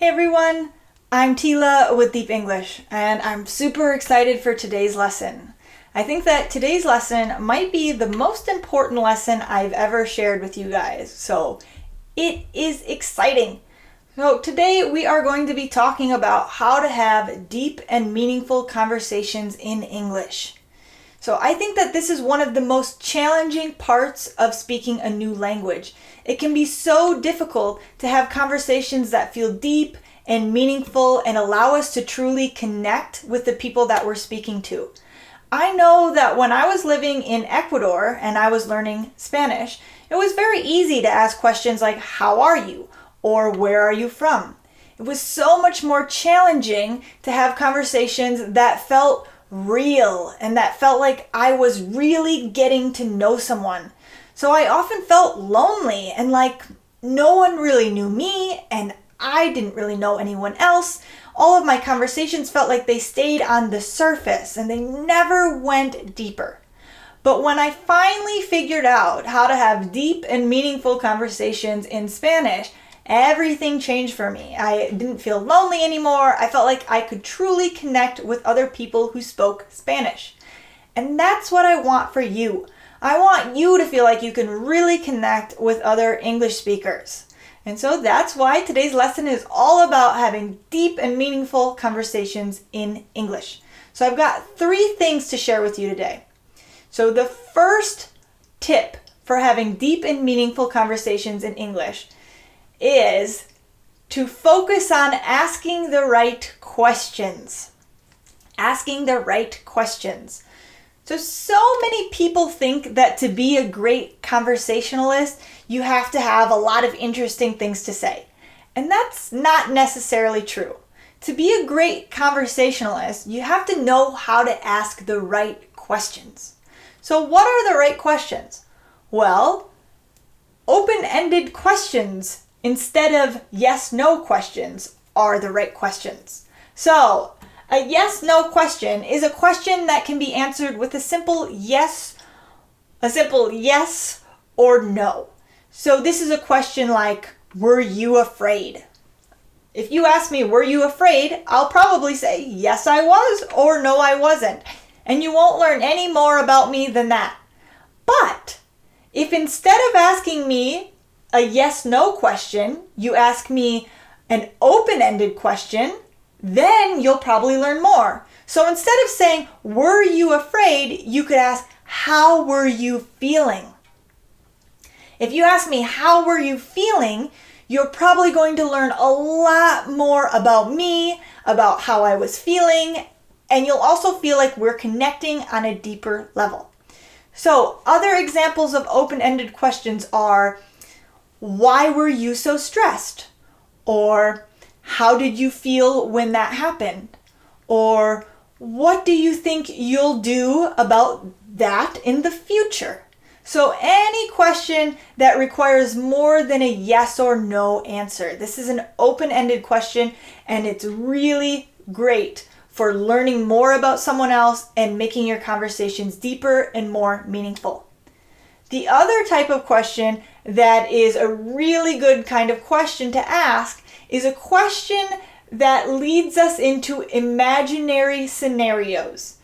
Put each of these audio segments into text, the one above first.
Hey everyone, I'm Teela with Deep English, and I'm super excited for today's lesson. I think that today's lesson might be the most important lesson I've ever shared with you guys, so it is exciting. So today we are going to be talking about how to have deep and meaningful conversations in English. So I think that this is one of the most challenging parts of speaking a new language. It can be so difficult to have conversations that feel deep and meaningful and allow us to truly connect with the people that we're speaking to. I know that when I was living in Ecuador and I was learning Spanish, it was very easy to ask questions like, "How are you?" or "Where are you from?" It was so much more challenging to have conversations that felt real and that felt like I was really getting to know someone. So I often felt lonely and like no one really knew me and I didn't really know anyone else. All of my conversations felt like they stayed on the surface and they never went deeper. But when I finally figured out how to have deep and meaningful conversations in Spanish, everything changed for me. I didn't feel lonely anymore. I felt like I could truly connect with other people who spoke Spanish. And that's what I want for you. I want you to feel like you can really connect with other English speakers. And so that's why today's lesson is all about having deep and meaningful conversations in English. So I've got 3 things to share with you today. So the first tip for having deep and meaningful conversations in English is to focus on asking the right questions. Asking the right questions. So many people think that to be a great conversationalist, you have to have a lot of interesting things to say. And that's not necessarily true. To be a great conversationalist, you have to know how to ask the right questions. So what are the right questions? Well, open-ended questions instead of yes-no questions are the right questions. So, a yes-no question is a question that can be answered with a simple yes or no. So this is a question like, were you afraid? If you ask me, were you afraid? I'll probably say, yes, I was, or no, I wasn't. And you won't learn any more about me than that. But if instead of asking me a yes-no question, you ask me an open-ended question, then you'll probably learn more. So instead of saying, were you afraid, you could ask, how were you feeling? If you ask me, how were you feeling, you're probably going to learn a lot more about me, about how I was feeling, and you'll also feel like we're connecting on a deeper level. So other examples of open-ended questions are, why were you so stressed? Or how did you feel when that happened? Or what do you think you'll do about that in the future? So any question that requires more than a yes or no answer. This is an open-ended question and it's really great for learning more about someone else and making your conversations deeper and more meaningful. The other type of question that is a really good kind of question to ask is a question that leads us into imaginary scenarios.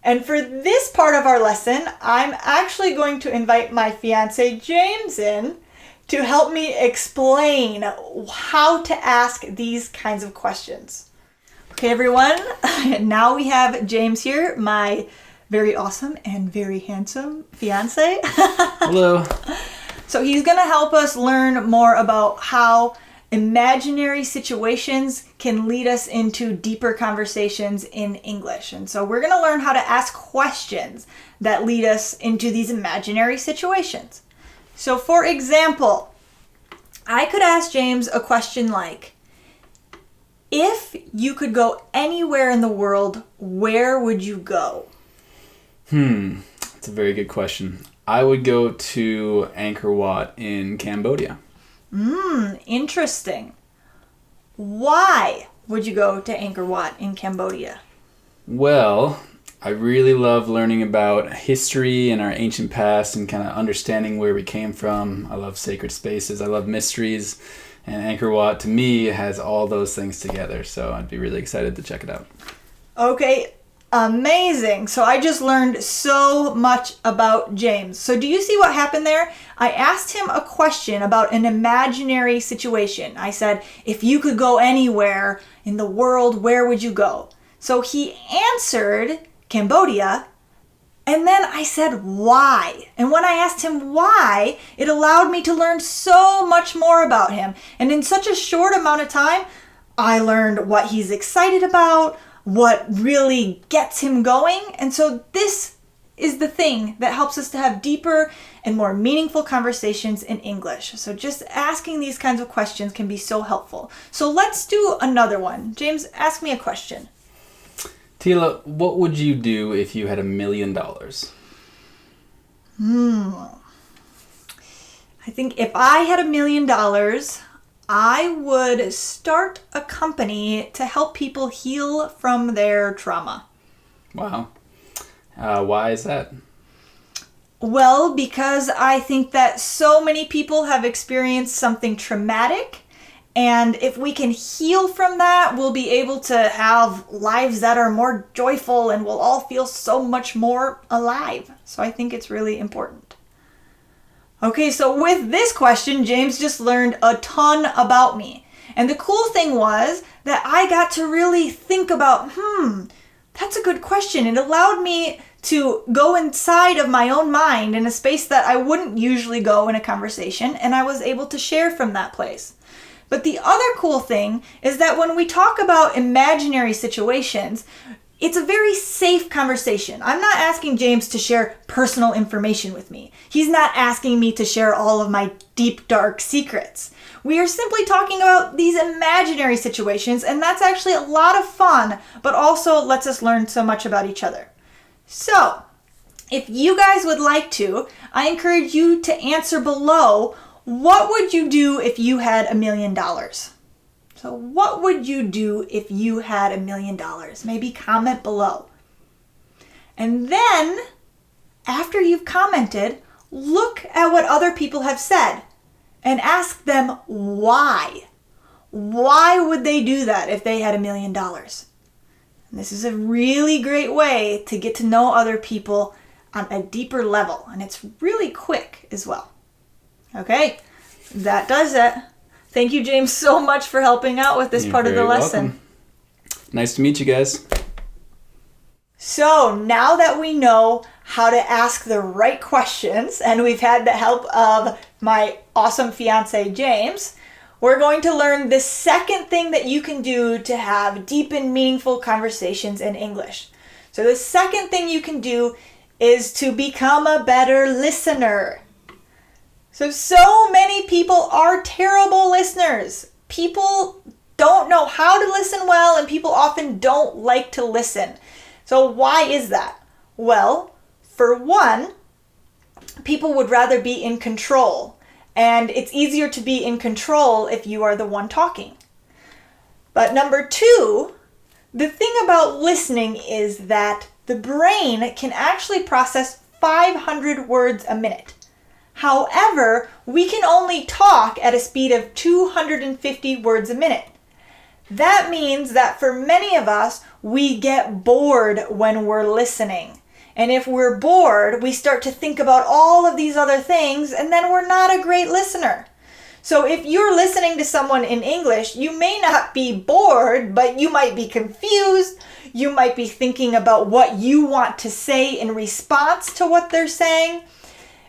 And for this part of our lesson, I'm actually going to invite my fiance James in to help me explain how to ask these kinds of questions. Okay, everyone, now we have James here, my very awesome and very handsome fiance. Hello. So he's going to help us learn more about how imaginary situations can lead us into deeper conversations in English. And so we're going to learn how to ask questions that lead us into these imaginary situations. So for example, I could ask James a question like, if you could go anywhere in the world, where would you go? That's a very good question. I would go to Angkor Wat in Cambodia. Interesting. Why would you go to Angkor Wat in Cambodia? Well, I really love learning about history and our ancient past and kind of understanding where we came from. I love sacred spaces. I love mysteries. And Angkor Wat, to me, has all those things together. So I'd be really excited to check it out. Okay, amazing. So I just learned so much about James. So do you see what happened there? I asked him a question about an imaginary situation. I said, if you could go anywhere in the world, where would you go? So he answered Cambodia, and then I said, why? And when I asked him why, it allowed me to learn so much more about him. And in such a short amount of time, I learned what he's excited about, what really gets him going. And so this is the thing that helps us to have deeper and more meaningful conversations in English. So just asking these kinds of questions can be so helpful. So let's do another one. James, ask me a question. Teela, what would you do if you had $1 million? I think if I had $1 million, I would start a company to help people heal from their trauma. Wow. Why is that? Well, because I think that so many people have experienced something traumatic, and if we can heal from that, we'll be able to have lives that are more joyful and we'll all feel so much more alive. So I think it's really important. Okay, so with this question, James just learned a ton about me. And the cool thing was that I got to really think about, that's a good question. It allowed me to go inside of my own mind in a space that I wouldn't usually go in a conversation, and I was able to share from that place. But the other cool thing is that when we talk about imaginary situations, it's a very safe conversation. I'm not asking James to share personal information with me. He's not asking me to share all of my deep, dark secrets. We are simply talking about these imaginary situations, and that's actually a lot of fun, but also lets us learn so much about each other. So, if you guys would like to, I encourage you to answer below, what would you do if you had $1 million? So what would you do if you had $1 million? Maybe comment below. And then, after you've commented, look at what other people have said and ask them why. Why would they do that if they had $1 million? And this is a really great way to get to know other people on a deeper level, and it's really quick as well. Okay, that does it. Thank you, James, so much for helping out with this part of the lesson. Welcome. Nice to meet you guys. So now that we know how to ask the right questions, and we've had the help of my awesome fiance, James, we're going to learn the second thing that you can do to have deep and meaningful conversations in English. So the second thing you can do is to become a better listener. So many people are terrible listeners. People don't know how to listen well, and people often don't like to listen. So why is that? Well, for one, people would rather be in control, and it's easier to be in control if you are the one talking. But number two, the thing about listening is that the brain can actually process 500 words a minute. However, we can only talk at a speed of 250 words a minute. That means that for many of us, we get bored when we're listening. And if we're bored, we start to think about all of these other things, and then we're not a great listener. So if you're listening to someone in English, you may not be bored, but you might be confused. You might be thinking about what you want to say in response to what they're saying.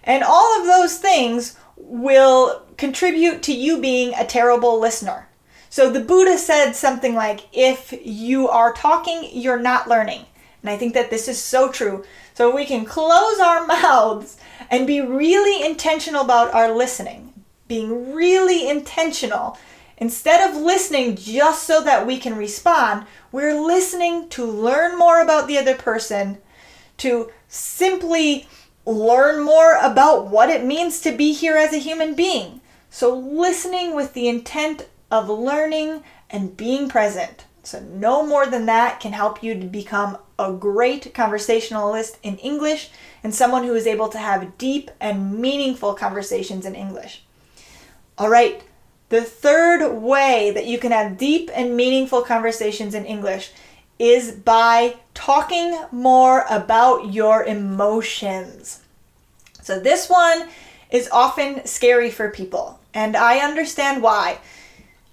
And all of those things will contribute to you being a terrible listener. So the Buddha said something like, if you are talking, you're not learning. And I think that this is so true. So we can close our mouths and be really intentional about our listening. Being really intentional. Instead of listening just so that we can respond, we're listening to learn more about the other person, to simply learn more about what it means to be here as a human being. So listening with the intent of learning and being present. So no more than that can help you to become a great conversationalist in English and someone who is able to have deep and meaningful conversations in English. All right, the third way that you can have deep and meaningful conversations in English is by talking more about your emotions. So this one is often scary for people, and I understand why.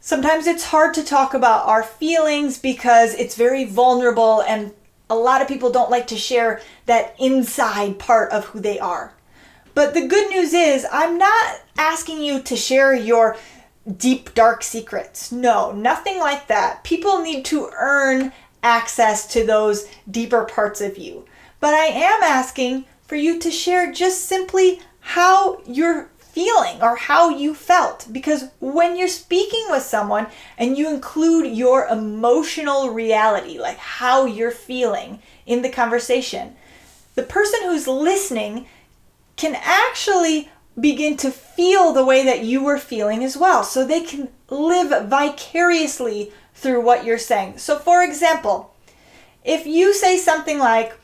Sometimes it's hard to talk about our feelings because it's very vulnerable, and a lot of people don't like to share that inside part of who they are. But the good news is I'm not asking you to share your deep, dark secrets. No, nothing like that. People need to earn access to those deeper parts of you. But I am asking for you to share just simply how you're feeling or how you felt. Because when you're speaking with someone and you include your emotional reality, like how you're feeling in the conversation, the person who's listening can actually begin to feel the way that you were feeling as well. So they can live vicariously through what you're saying. So for example, if you say something like,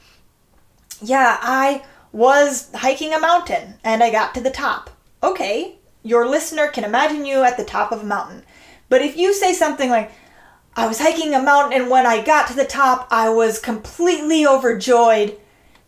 yeah, I was hiking a mountain and I got to the top. Okay, your listener can imagine you at the top of a mountain. But if you say something like, I was hiking a mountain and when I got to the top, I was completely overjoyed.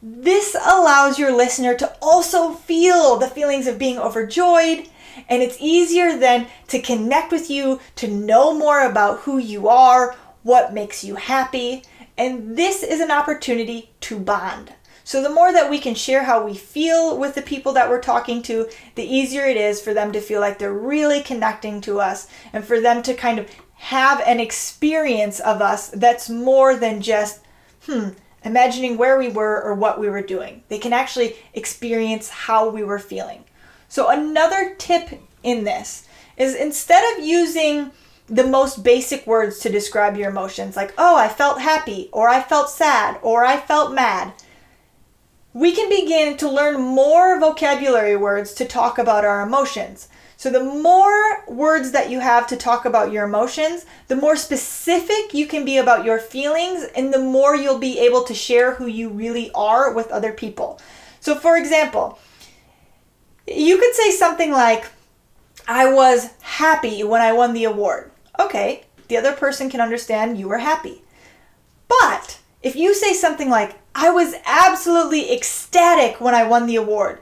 This allows your listener to also feel the feelings of being overjoyed, and it's easier then to connect with you, to know more about who you are, what makes you happy, and this is an opportunity to bond. So the more that we can share how we feel with the people that we're talking to, the easier it is for them to feel like they're really connecting to us and for them to kind of have an experience of us that's more than just, imagining where we were or what we were doing. They can actually experience how we were feeling. So another tip in this is instead of using the most basic words to describe your emotions, like, oh, I felt happy, or I felt sad, or I felt mad, we can begin to learn more vocabulary words to talk about our emotions. So the more words that you have to talk about your emotions, the more specific you can be about your feelings, and the more you'll be able to share who you really are with other people. So for example, you could say something like, I was happy when I won the award. Okay, the other person can understand you were happy. But if you say something like, I was absolutely ecstatic when I won the award,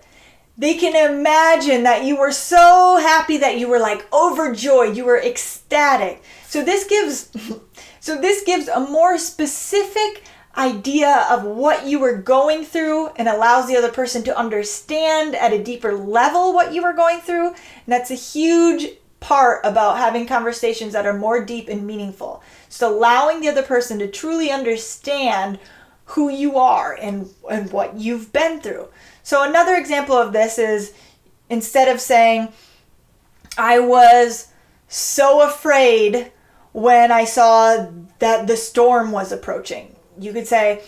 they can imagine that you were so happy that you were like overjoyed, you were ecstatic. So this gives a more specific idea of what you were going through and allows the other person to understand at a deeper level what you were going through. And that's a huge part about having conversations that are more deep and meaningful. So allowing the other person to truly understand who you are and what you've been through. So another example of this is instead of saying, I was so afraid when I saw that the storm was approaching, you could say,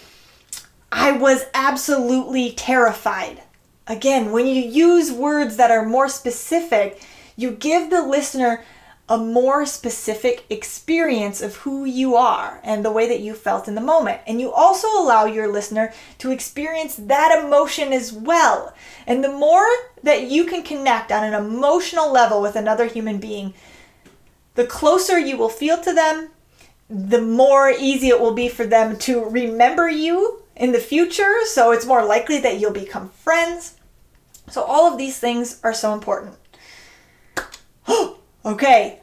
I was absolutely terrified. Again, when you use words that are more specific, you give the listener a more specific experience of who you are and the way that you felt in the moment. And you also allow your listener to experience that emotion as well. And the more that you can connect on an emotional level with another human being, the closer you will feel to them, the more easy it will be for them to remember you in the future. So it's more likely that you'll become friends. So all of these things are so important. Okay,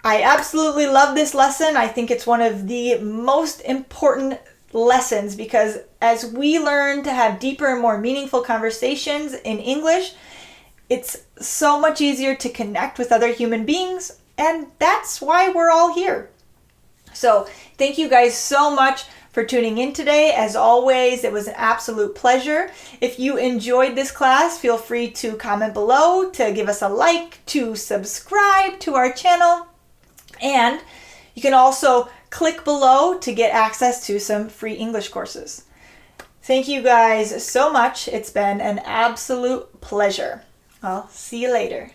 I absolutely love this lesson. I think it's one of the most important lessons because as we learn to have deeper and more meaningful conversations in English, it's so much easier to connect with other human beings, and that's why we're all here. So thank you guys so much for tuning in today. As always, it was an absolute pleasure. If you enjoyed this class, feel free to comment below, to give us a like, to subscribe to our channel, and you can also click below to get access to some free English courses. Thank you guys so much. It's been an absolute pleasure. I'll see you later.